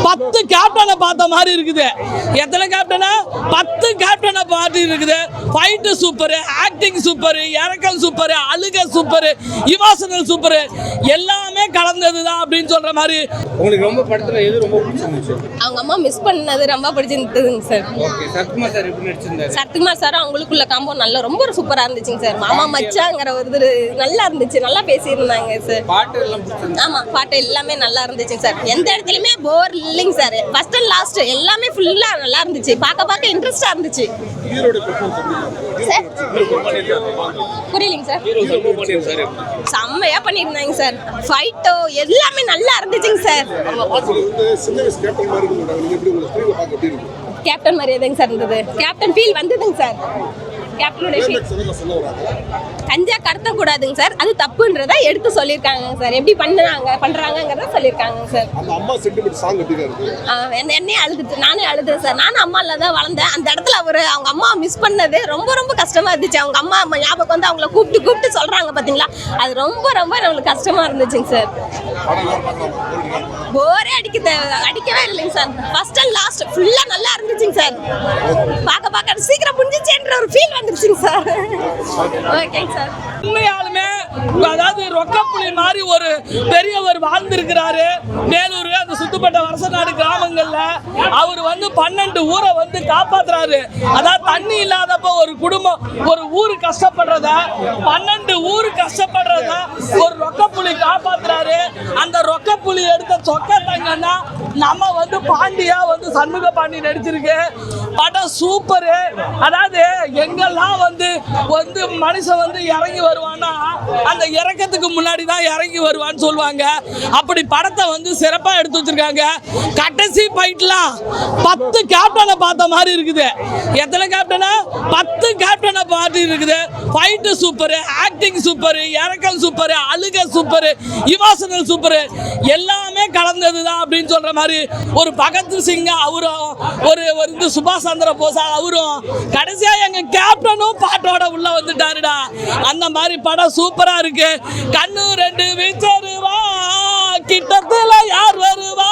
10 கேப்டனை பார்த்த மாதிரி இருக்குது. எத்தனை கேப்டனா? 10 கேப்டனை பார்த்து இருக்குது. ஃபைட்டு சூப்பர், ஆக்டிங் சூப்பர், இறக்கம் சூப்பர், அழுக சூப்பர், இமோஷனல் சூப்பர், எல்லாமே கலந்ததுதான் அப்படின்னு சொல்ற மாதிரி. உங்களுக்கு ரொம்ப படத்துல எது ரொம்ப பிடிச்சிருந்துச்சு? அவங்க அம்மா மிஸ் பண்ணது ரொம்ப பிடிச்சிருந்ததுங்க சார். ஓகே, சரத்குமார் சார் எப்படி நடிச்சிருந்தாரு? சரத்குமார் சார் அவங்களுக்குள்ள காம்போ நல்ல ரொம்ப சூப்பரா இருந்துச்சுங்க சார். மாமா மச்சாங்கிற ஒரு நல்லா இருந்துச்சு, நல்லா பேசியிருந்தாங்க சார். பாட்டு எல்லாம் பிடிச்சிருந்துச்சு. ஆமா, பாட்டு எல்லாமே நல்லா இருந்துச்சுங்க சார். எந்த இடத்துலயுமே போர் இல்லைங்க சார். ஃபர்ஸ்ட் அண்ட் லாஸ்ட் எல்லாமே ஃபுல்லா நல்லா இருந்துச்சு. பார்க்க இன்ட்ரெஸ்டா இருந்துச்சு. புரியலைங்க சார். செம்மையா பண்ணிருந்தாங்க சார். ஃபைட்டோ எல்லாமே நல்லா இருந்துச்சுங்க சார். கேப்டன் மாதிரி எதுங்க சார் இருந்தது? கேப்டன் ஃபீல் வந்ததுங்க சார். கேப்டனுடைய கஞ்சா கடத்தக்கூடாதுங்க சார், அது தப்புன்றதை எடுத்து சொல்லியிருக்காங்க சார். எப்படி பண்றாங்கிறத சொல்லியிருக்காங்க சார். என்னையே அழுதுட்டு நானே அழுதுறேன் சார். நானும் அம்மால தான் வளர்ந்தேன். அந்த இடத்துல அவங்க அம்மா மிஸ் பண்ணது ரொம்ப கஷ்டமா இருந்துச்சு. அவங்க அம்மா ஞாபகம் வந்து அவங்கள கூப்பிட்டு சொல்றாங்க பாத்தீங்களா, அது ரொம்ப நம்மளுக்கு கஷ்டமா இருந்துச்சுங்க சார். போரே அடிக்கவே இல்லைங்க சார். ஃபர்ஸ்ட் அண்ட் லாஸ்ட் ஃபுல்லா நல்லா இருந்துச்சுங்க சார். பார்க்க சீக்கிரம் புரிஞ்சிச்சேன்ற ஒரு ஃபீல் வந்துருச்சுங்க சார். ஓகேங்க சார். உண்மையாலுமே அதாவது ரொக்கப்புலி மாதிரி ஒரு பெரியவர் வாழ்ந்திருக்கிறாரு மேலூர் அந்த சுத்துப்பட்ட வருஷநாடு கிராமங்கள்ல. அவர் வந்து 12 ஊரை வந்து காப்பாத்துறாரு. அதாவது தண்ணி இல்லாதப்ப ஒரு குடும்பம் ஒரு ஊரு கஷ்டப்படுறத 12 ஊரு கஷ்டப்படுறத ஒரு ரொக்கப்புலி காப்பாத்துறாரு. அந்த ரொக்கப்புலி எடுத்த சொக்க தங்கன்னா நம்ம வந்து பாண்டியா வந்து சண்முக பாண்டி நடிச்சிருக்கு. படம் சூப்பரு. அதாவது எங்கெல்லாம் வந்து மனுஷன் வந்து இறங்கி வருவான்னா அந்த இறக்கத்துக்கு முன்னாடி தான் இறங்கி வருவான்னு சொல்லுவாங்க. அப்படி படத்தை வந்து சிறப்பாக எடுத்து வச்சிருக்காங்க. கடைசி ஃபைட்லாம் 10 கேப்டனை பார்த்த மாதிரி இருக்குது. எத்தனை கேப்டனா? 10 கேப்டனை பார்த்து இருக்குது. ஃபைட்டு சூப்பர், ஆக்டிங் சூப்பர், இறக்கம் சூப்பர், அழுக சூப்பர், இமோஷனல் சூப்பர், எல்லாமே கலந்ததுதான் அப்படின்னு சொல்ற மாதிரி. ஒரு பகத் சிங் அவரும் ஒரு சுபாஷ் சந்திர போஸ் அவரும் கடைசியா எங்க கேப்டனும் பாட்டோட உள்ள வந்துட்டாருடா. அந்த மாதிரி படம் சூப்பரா இருக்கு. கண்ணு 2 வீச்சருவா, கிட்டத்துல யார் வருவா,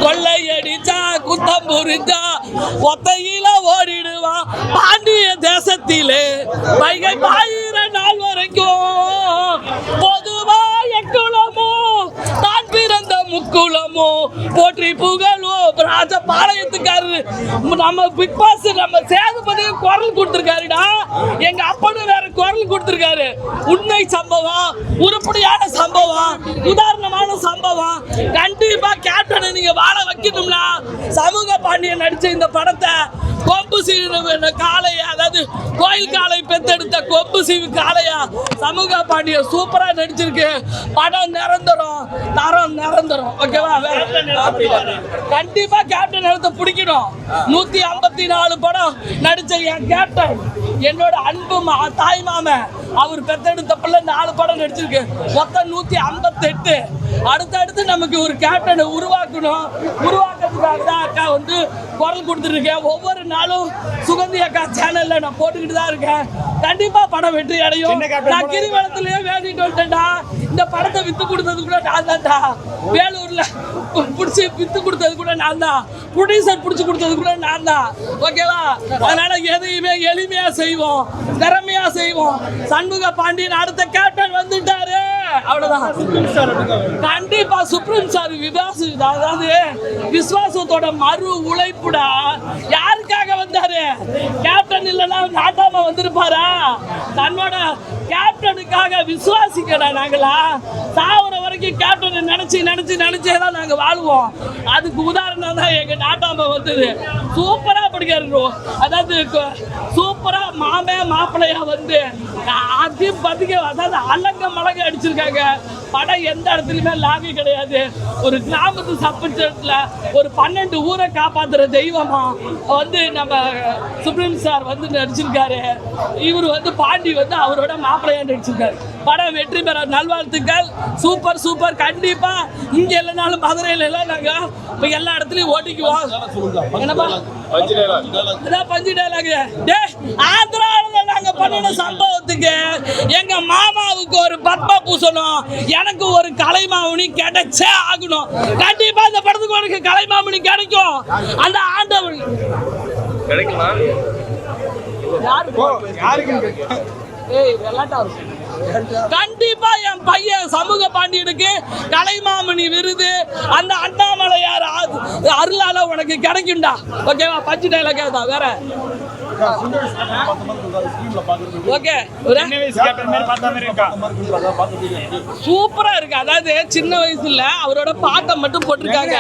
கொள்ளையடிச்சா குத்தம் புரிஞ்சா ஒத்தையில ஓடிடுவா, பாண்டிய தேசத்திலே வைகை பாயிர நாள் வரைக்கும் பொதுவா எக்குளமோ தான் பிறந்த முக்குளமோ போற்றி புகழோ. ராஜ பாளையத்துக்காரரு நம்ம பிக் பாஸ் நம்ம சேதுபதி குரல் கொடுத்திருக்காருடா. எங்க அப்பனும் வேற குரல் கொடுத்திருக்காரு. உண்மை சம்பவம், உருப்படியான சம்பவம், உதாரணமான சம்பவம். கண்டிப்பா கேப்டனை நீங்க வாழ வைக்கணும்னா சமூக பாண்டியன் நடிச்ச இந்த படத்தை கொம்பு சீவு காளையா, அதாவது கோயில் காளை பெத்தெடுத்த கொம்பு சீவு காளையா சமூக பாண்டியன் சூப்பரா நடிச்சிருக்கு. படம் நிரந்தரம், தரம் நிரந்தரம். ஓகேவா? கண்டிப்பா கேப்டன் எடுத்து பிடிக்கணும். 154 படம் நடிச்ச என் கேப்டன், என்னோட அன்பு தாய் மாமன், அவர் பெத்தெடுத்த பிள்ளை 4 படம் நடிச்சிருக்கு. மொத்தம் 158. அடுத்தடுத்து நமக்கு ஒரு கேப்டனை உருவாக்கணும். உருவாக்குறதுக்காக தான் அக்கா வந்து குரல் கொடுத்துருக்கேன். ஒவ்வொரு நாளும் சுகந்தி அக்கா சேனல்ல நான் போட்டுக்கிட்டு தான் இருக்கேன். கண்டிப்பா படம் வெற்றி அடையும். நான் கிரிவலத்திலேயே வேண்டிட்டு வந்துட்டேன்டா. இந்த படத்தை வித்து கொடுத்தது கூட நான் தான்டா. வேலூர்ல பிடிச்சி வித்து கொடுத்தது கூட நான் தான். ப்ரொடியூசர் பிடிச்சி கொடுத்தது கூட நான் தான். ஓகேவா? அதனால எதையுமே எளிமையா செய்வோம், திறமையா செய்வோம். சண்முக பாண்டியன் அடுத்த கேப்டன் வந்துட்டாரு. அவ்வளவுதான். கண்டிப்பா சுப்ரீம் சார் அதாவது விசுவாசத்தோட மறு உழைப்புடா. யாருக்காக வந்தாரு? கேப்டன் இல்லைன்னா நாட்டாம வந்திருப்பாரா? தன்னோட கேப்டனுக்காக விசுவாசிக்கடா. நாங்களா சாவர வரைக்கும் கேப்டனை நினைச்சே தான் நாங்க வாழ்வோம். அதுக்கு உதாரணம் தான் எங்க நாட்டாம வந்தது. சூப்பரா படிக்கிறாரு. அதாவது சூப்பரா மாப்பிள்ளையா வந்து அதாவது அலங்க மலங்க அடிச்சிருக்காங்க. படம் எந்த இடத்துலயுமே லாகி கிடையாது. ஒரு கிராமத்து சப்பத்துல ஒரு 12 ஊரை காப்பாத்துற தெய்வமா வந்து நம்ம சுப்ரீம் சார் வந்து நடிச்சிருக்காரு. இவர் வந்து பாண்டி வந்து அவரோட மாப்பிள்ளையா நடிச்சிருக்காரு. படம் வெற்றி பெற நல்வாழ்த்துக்கள். Super super. கண்டிப்பா இங்க இல்லைனாலும் மதுரையில எல்லாம் நாங்க இப்ப எல்லா இடத்துலயும் ஓட்டிக்குவோம். என்னப்பா அதான் பஞ்சு டைலாக். ஆந்திராவில் நாங்க பண்ணின சம்பவத்துக்கு எங்க மாமாவுக்கு ஒரு பத்மா பூசணும், எனக்கு ஒரு கலைமாமணி கிடைச்சே ஆகணும். கண்டிப்பா இந்த படத்துக்கு உனக்கு கலைமாமணி கிடைக்கும். அந்த ஆண்டவன் கிடைக்குமா? கண்டிப்பா என் பையன் சமூக பாண்டியனுக்கு கலைமாமணி விருது அந்த அண்ணாமலையார் அருளால உனக்கு கிடைக்கும்டா. ஓகேவா? பஞ்சு டைலாக் தான். வேற ஓகே சூப்பரா இருக்கு. அதாவது சின்ன வயசுல அவரோட பாட்டை மட்டும் போட்டிருக்காங்க.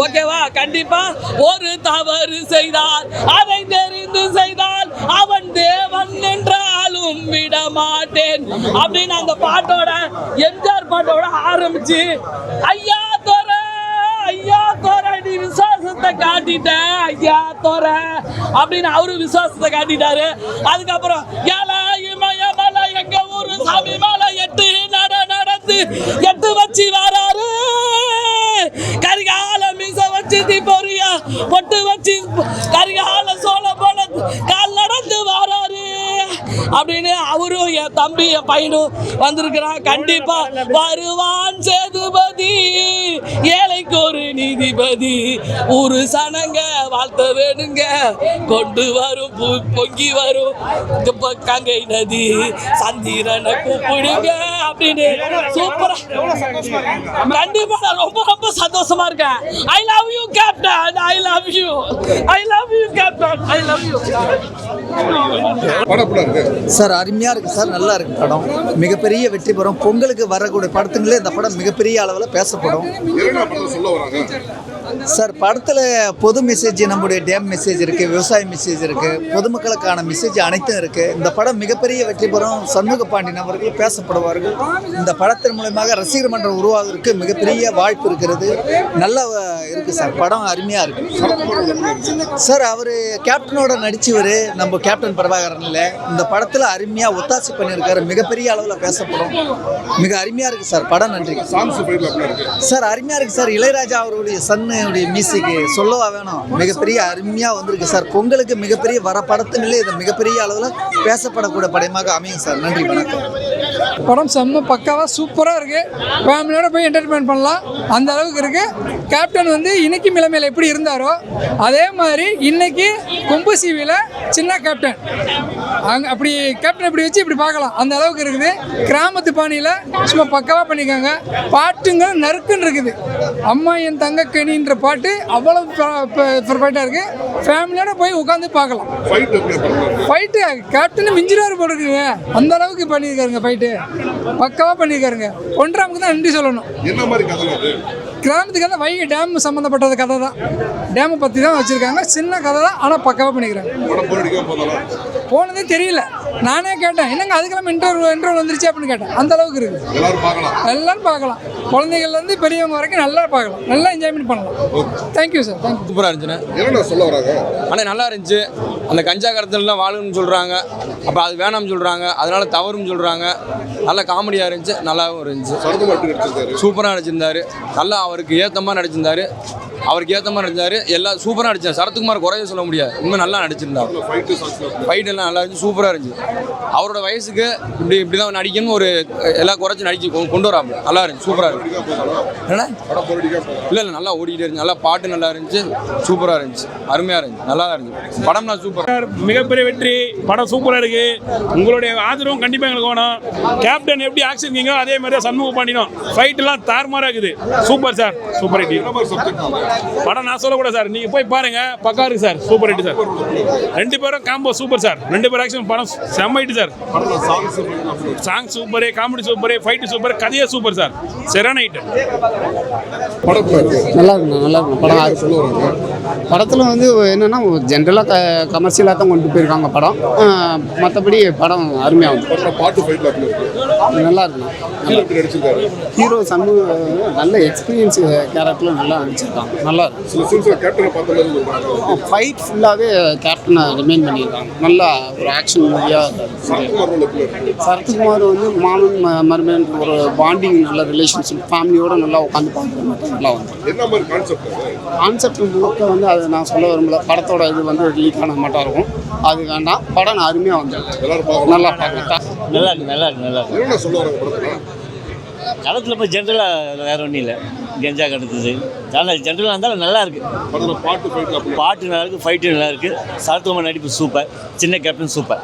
ஓகேவா? கண்டிப்பா ஒரு தவறு செய்தால் அதை தெரிந்து செய்தால் அவன் தேவன் என்றாலும் விட மாட்டேன் அப்படின்னு அந்த பாட்டோட எம்ஜிஆர் பாட்டோட ஆரம்பிச்சு ஐயா தோற ஐயா தோற நீ விசுவாசத்தை காட்டிட்ட ஐயா தோற அப்படின்னு அவரு விசுவாசத்தை காட்டிட்டாரு. அதுக்கப்புறம் எங்க ஊரு சாமி மேல எட்டு நடந்து 8 வச்சு வராரு, கரிகால மீச வச்சு தீபொரியா பொட்டு வச்சு கரிகால சோழ போல கால் நடந்து வராரு அப்படின்னு அவரும் என் தம்பி என் பையனும் வந்திருக்கிறான். கண்டிப்பா வருவான் சேதுபதி ஏழைக்கு ஒரு நீதிபதி ஒரு சனங்க வாழ்த்த வேணுங்க கொண்டு வரும் பொங்கி வரும் கங்கை நதி சந்திரனை கூப்பிடுங்க அப்படின்னு சூப்பரா. கண்டிப்பா நான் ரொம்ப ரொம்ப சந்தோஷமா இருக்கேன். I love you captain. I love you. I love you captain. I love you. Sir அருமையாக இருக்குது சார். நல்லா இருக்குது படம். மிகப்பெரிய வெற்றி பெறும். பொங்கலுக்கு வரக்கூடிய படத்துங்களே இந்த படம் மிகப்பெரிய அளவில் பேசப்படும் சார். படத்தில் பொது மெசேஜ், நம்முடைய டேம் மெசேஜ் இருக்குது, விவசாய மெசேஜ் இருக்குது, பொதுமக்களுக்கான மெசேஜ் அனைத்தும் இருக்குது. இந்த படம் மிகப்பெரிய வெற்றி பெறும். சண்முக பாண்டியன் அவர்கள் பேசப்படுவார்கள். இந்த படத்தின் மூலமாக ரசிகர் மன்றம் உருவாவதற்கு மிகப்பெரிய வாய்ப்பு இருக்கிறது. நல்லா இருக்குது சார். படம் அருமையாக இருக்குது சார். அவர் கேப்டனோட நடிச்சவர் நம்ம கேப்டன் பிரபாகரன் இல்லை. இந்த படத்தில் அருமையாக ஒத்தாசி பண்ணியிருக்காரு. மிகப்பெரிய அளவில் பேசப்படும். மிக அருமையாக இருக்குது சார். படம் நன்றி சார். அருமையாக இருக்குது சார். இளையராஜா அவருடைய சன்னுடைய மியூசிக்கு சொல்லவா வேணும். மிகப்பெரிய அருமையாக வந்திருக்கு சார். பொங்கலுக்கு மிகப்பெரிய வர படத்துங்களே இது மிகப்பெரிய அளவில் பேசப்படக்கூடிய படமாக அமையும் சார். நன்றி, வணக்கம். படம் செம்ம பக்காவாக சூப்பராக இருக்குது. ஃபேமிலியோட போய் என்டர்டைன்மெண்ட் பண்ணலாம், அந்த அளவுக்கு இருக்குது. கேப்டன் வந்து இன்னைக்கு நிலைமையில் எப்படி இருந்தாரோ அதே மாதிரி இன்னைக்கு கொம்பு சிவியில் சின்ன கேப்டன் அங்கே அப்படி கேப்டன் இப்படி வச்சு இப்படி பார்க்கலாம், அந்த அளவுக்கு இருக்குது. கிராமத்து பாணியில் சும்மா பக்காவாக பண்ணியிருக்காங்க. பாட்டுங்க நறுக்குன்னு இருக்குது. அம்மா என் தங்க கனின்ற பாட்டு அவ்வளோ பர்ஃபெக்டாக இருக்குது. ஃபேமிலியோட போய் உட்காந்து பார்க்கலாம். ஃபைட்டு கேப்டன் மிஞ்சிராரு போட்டுருக்குங்க, அந்த அளவுக்கு பண்ணியிருக்காருங்க. ஃபைட்டு பக்காவாக பண்ணியிருக்காருங்க. ஒன்றாமுக்கு தான் நன்றி சொல்லணும். கிராமத்துக்கு கதை வைகை டேம் சம்மந்தப்பட்டது கதை தான். டேமை பற்றி தான் வச்சுருக்காங்க. சின்ன கதை தான், ஆனால் பக்காவாக பண்ணிக்கிறாங்க. போனதே தெரியல. நானே கேட்டேன் என்னங்க அதுக்கெல்லாம் இன்டர்வல் வந்துருச்சு அப்படின்னு கேட்டேன். அந்த அளவுக்கு இருக்குது. எல்லாரும் பார்க்கலாம். குழந்தைகள்லேருந்து பெரியவங்க வரைக்கும் நல்லா பார்க்கலாம். நல்லா என்ஜாய்மெண்ட் பண்ணலாம். Thank you sir. தேங்க்யூ. சூப்பராக இருந்துச்சுண்ணே. ஆனால் நல்லா இருந்துச்சு. அந்த கஞ்சா கடத்தலாம் வாழணும்னு சொல்கிறாங்க, அப்போ அது வேணாம்னு சொல்கிறாங்க, அதனால தவறுன்னு சொல்கிறாங்க. நல்லா காமெடியாக இருந்துச்சு, நல்லாவும் இருந்துச்சு. சூப்பராக நடிச்சிருந்தாரு. நல்லா அவருக்கு ஏற்ற மாதிரி நடிச்சிருந்தாரு. எல்லாம் சூப்பராக நடிச்சார். சரத்குமார் குறைய சொல்ல முடியாது, இன்னும் நல்லா நடிச்சிருந்தார். ஃபைட் எல்லாம் நல்லா இருந்துச்சு, சூப்பராக இருந்துச்சு. அவரோட வயசுக்கு இப்படி தான் நடிக்கணும்னு ஒரு எல்லாம் குறைச்சி நடிச்சு கொண்டு வராமல் நல்லா இருந்துச்சு. சூப்பராக இருந்துச்சு. இல்லை நல்லா ஓடிக்கிட்டே இருந்துச்சு. நல்லா பாட்டு நல்லா இருந்துச்சு, சூப்பராக இருந்துச்சு, அருமையாக இருந்துச்சு, நல்லா தான் இருந்துச்சு. படம்லாம் சூப்பர். மிகப்பெரிய வெற்றி. படம் சூப்பராக இருக்கு. உங்களுடைய ஆதரவும் கண்டிப்பாக எங்களுக்கு வேணும். கேப்டன் எப்படி ஆக்ஷன் நீங்க அதே மாதிரி சண்முக பாண்டியனும் ஃபைட் எல்லாம் தாறுமாறா இருக்குது. Super sir. சூப்பர் ஹிட் படம். நான் சொல்லக்கூடாது சார், நீங்க போய் பாருங்க, பக்கா இருக்கு சார். Super hit sir. 2 பேரும் காம்போ சூப்பர் சார். 2 பேரும் ஆக்ஷன் படம் செம்ம hit sir. Song super, comedy super, fight super, கதையே சூப்பர் சார். சரியான ஹிட். நல்லா இருக்குண்ணா, நல்லா இருக்கும் படம். படத்தில் வந்து என்னென்னா ஜென்ரலாக கமர்ஷியலாக தான் கொண்டு போயிருக்காங்க படம். மற்றபடி படம் அருமையாக வந்து பாட்டு ஃபைட்ல அப்படி இருக்கு. நல்லா இருக்குண்ணா. எப்படி நடிச்சிருக்காரு? ஹீரோ சண்முக நல்ல எக்ஸ்பீரியன்ஸ் கேரக்டரில் நல்லா நடிச்சிருக்காங்க. நல்லா இருக்கு. சில சீன்ஸ்ல கேப்டனை பார்த்த மாதிரி இருக்காங்க. ஃபைட் ஃபுல்லாகவே கேப்டனை ரிமைன் பண்ணியிருக்காங்க. நல்லா ஒரு ஆக்ஷன் மூவியாக. சரத்குமார் ரோல் எப்படி இருக்கு? சரத்குமார் வந்து மாமன் மருமகன் ஒரு பாண்டிங் நல்ல ரிலேஷன்ஷிப் ஃபேமிலியோட நல்லா உட்காந்து பார்க்குற மாதிரி நல்லா வந்து என்ன மாதிரி கான்செப்ட் அது? கான்செப்ட் முழுக்க வந்து அதை நான் சொல்ல விரும்பல. படத்தோட இது வந்து லீக் ஆன மட்டும் இருக்கும், அது வேண்டாம். படம் அருமையாக வந்து எல்லாரும் பார்க்கலாம். நல்லா பார்க்கலாம். நல்லா இருக்கு நல்லா இருக்கு நல்லா இருக்கு. என்ன சொல்ல வராங்க படத்துல? களத்தில் இப்போ ஜென்ரலாக வேற ஒன்றும் இல்லை. கெஞ்சா கடத்துது ஆனால் ஜென்ரலாக இருந்தாலும் நல்லா இருக்கு. படத்துல பாட்டு ஃபைட்ல அப்படி பாட்டு நல்லா இருக்கு, ஃபைட்டு நல்லா இருக்கு. சரத்குமார் நடிப்பு சூப்பர், சின்ன கேப்டன் சூப்பர்.